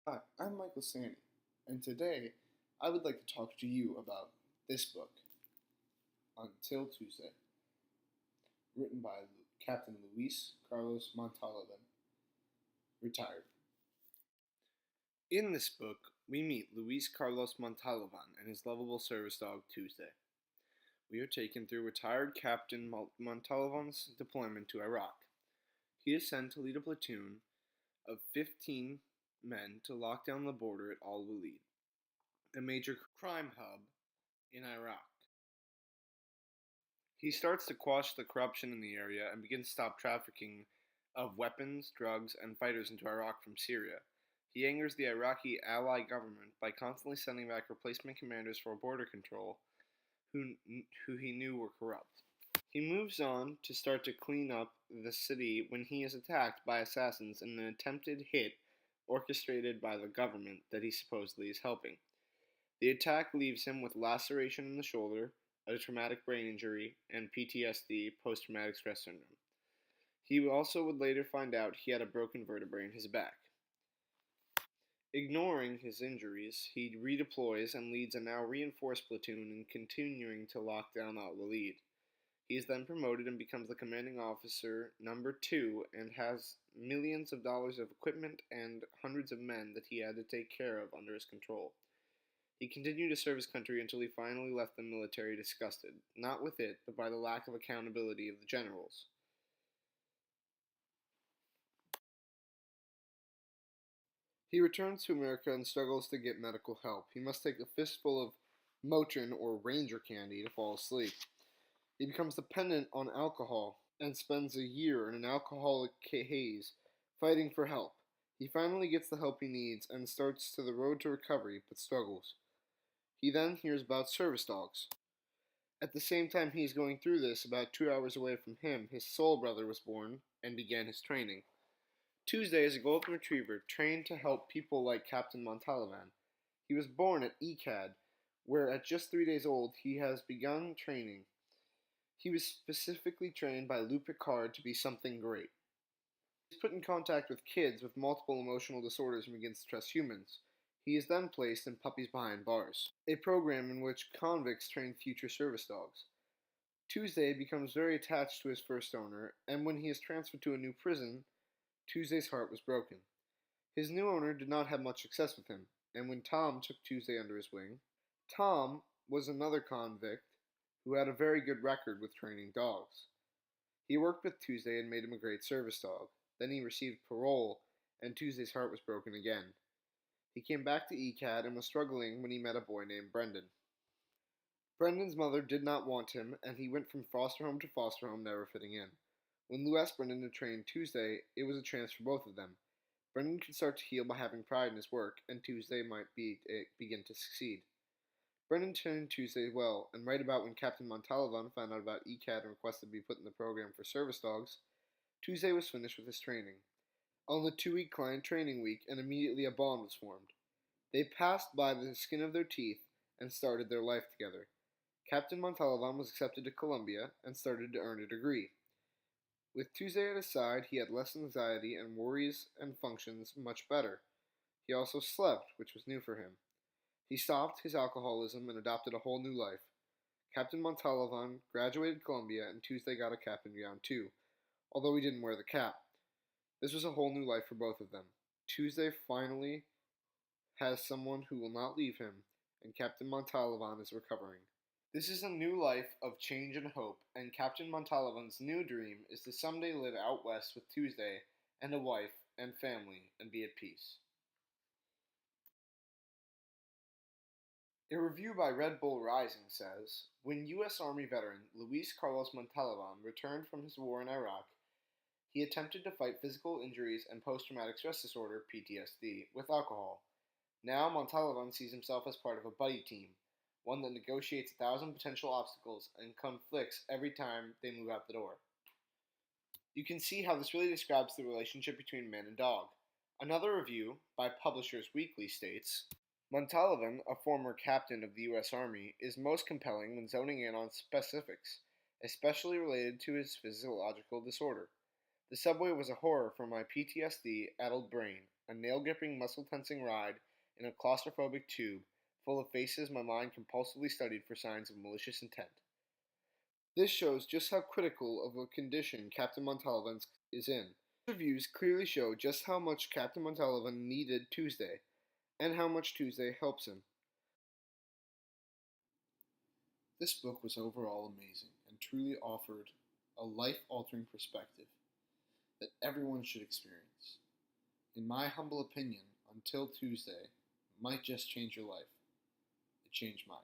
Hi, I'm Michael Sandy, and today I would like to talk to you about this book, Until Tuesday, written by Captain Luis Carlos Montalvan, retired. In this book, we meet Luis Carlos Montalvan and his lovable service dog, Tuesday. We are taken through retired Captain Montalvan's deployment to Iraq. He is sent to lead a platoon of 15 men to lock down the border at Al Walid, a major crime hub in Iraq. He starts to quash the corruption in the area and begins to stop trafficking of weapons, drugs, and fighters into Iraq from Syria. He angers the Iraqi ally government by constantly sending back replacement commanders for border control who he knew were corrupt. He moves on to start to clean up the city when he is attacked by assassins in an attempted hit orchestrated by the government that he supposedly is helping. The attack leaves him with laceration in the shoulder, a traumatic brain injury, and PTSD, post-traumatic stress syndrome. He also would later find out he had a broken vertebrae in his back. Ignoring his injuries, he redeploys and leads a now reinforced platoon in continuing to lock down Al Walid. He is then promoted and becomes the commanding officer number 2 and has millions of dollars of equipment and hundreds of men that he had to take care of under his control. He continued to serve his country until he finally left the military disgusted, not with it, but by the lack of accountability of the generals. He returns to America and struggles to get medical help. He must take a fistful of Motrin or Ranger candy to fall asleep. He becomes dependent on alcohol and spends a year in an alcoholic haze fighting for help. He finally gets the help he needs and starts to the road to recovery, but struggles. He then hears about service dogs. At the same time he is going through this, about 2 hours away from him, his soul brother was born and began his training. Tuesday is a golden retriever trained to help people like Captain Montalvan. He was born at ECAD, where at just 3 days old he has begun training. He was specifically trained by Lou Picard to be something great. He is put in contact with kids with multiple emotional disorders and begins to trust humans. He is then placed in Puppies Behind Bars, a program in which convicts train future service dogs. Tuesday becomes very attached to his first owner, and when he is transferred to a new prison, Tuesday's heart was broken. His new owner did not have much success with him, and when Tom took Tuesday under his wing, Tom was another convict who had a very good record with training dogs. He worked with Tuesday and made him a great service dog. Then he received parole, and Tuesday's heart was broken again. He came back to ECAD and was struggling when he met a boy named Brendan. Brendan's mother did not want him, and he went from foster home to foster home, never fitting in. When Lou asked Brendan to train Tuesday, it was a chance for both of them. Brendan could start to heal by having pride in his work, and Tuesday might begin to succeed. Brendan trained Tuesday well, and right about when Captain Montalvan found out about ECAD and requested to be put in the program for service dogs, Tuesday was finished with his training. On the 2-week client training week, and immediately a bond was formed. They passed by the skin of their teeth and started their life together. Captain Montalvan was accepted to Columbia and started to earn a degree. With Tuesday at his side, he had less anxiety and worries and functions much better. He also slept, which was new for him. He stopped his alcoholism and adopted a whole new life. Captain Montalvan graduated Columbia, and Tuesday got a cap and gown too, although he didn't wear the cap. This was a whole new life for both of them. Tuesday finally has someone who will not leave him, and Captain Montalvan is recovering. This is a new life of change and hope, and Captain Montalvan's new dream is to someday live out west with Tuesday and a wife and family and be at peace. A review by Red Bull Rising says, when U.S. Army veteran Luis Carlos Montalvan returned from his war in Iraq, he attempted to fight physical injuries and post-traumatic stress disorder (PTSD) with alcohol. Now Montalvan sees himself as part of a buddy team, one that negotiates 1,000 potential obstacles and conflicts every time they move out the door. You can see how this really describes the relationship between man and dog. Another review, by Publishers Weekly, states, Montalvan, a former captain of the U.S. Army, is most compelling when zoning in on specifics, especially related to his physiological disorder. The subway was a horror for my PTSD-addled brain, a nail-gripping, muscle-tensing ride in a claustrophobic tube full of faces my mind compulsively studied for signs of malicious intent. This shows just how critical of a condition Captain Montalvan is in. Reviews clearly show just how much Captain Montalvan needed Tuesday, and how much Tuesday helps him. This book was overall amazing and truly offered a life-altering perspective that everyone should experience. In my humble opinion, Until Tuesday might just change your life. It changed mine.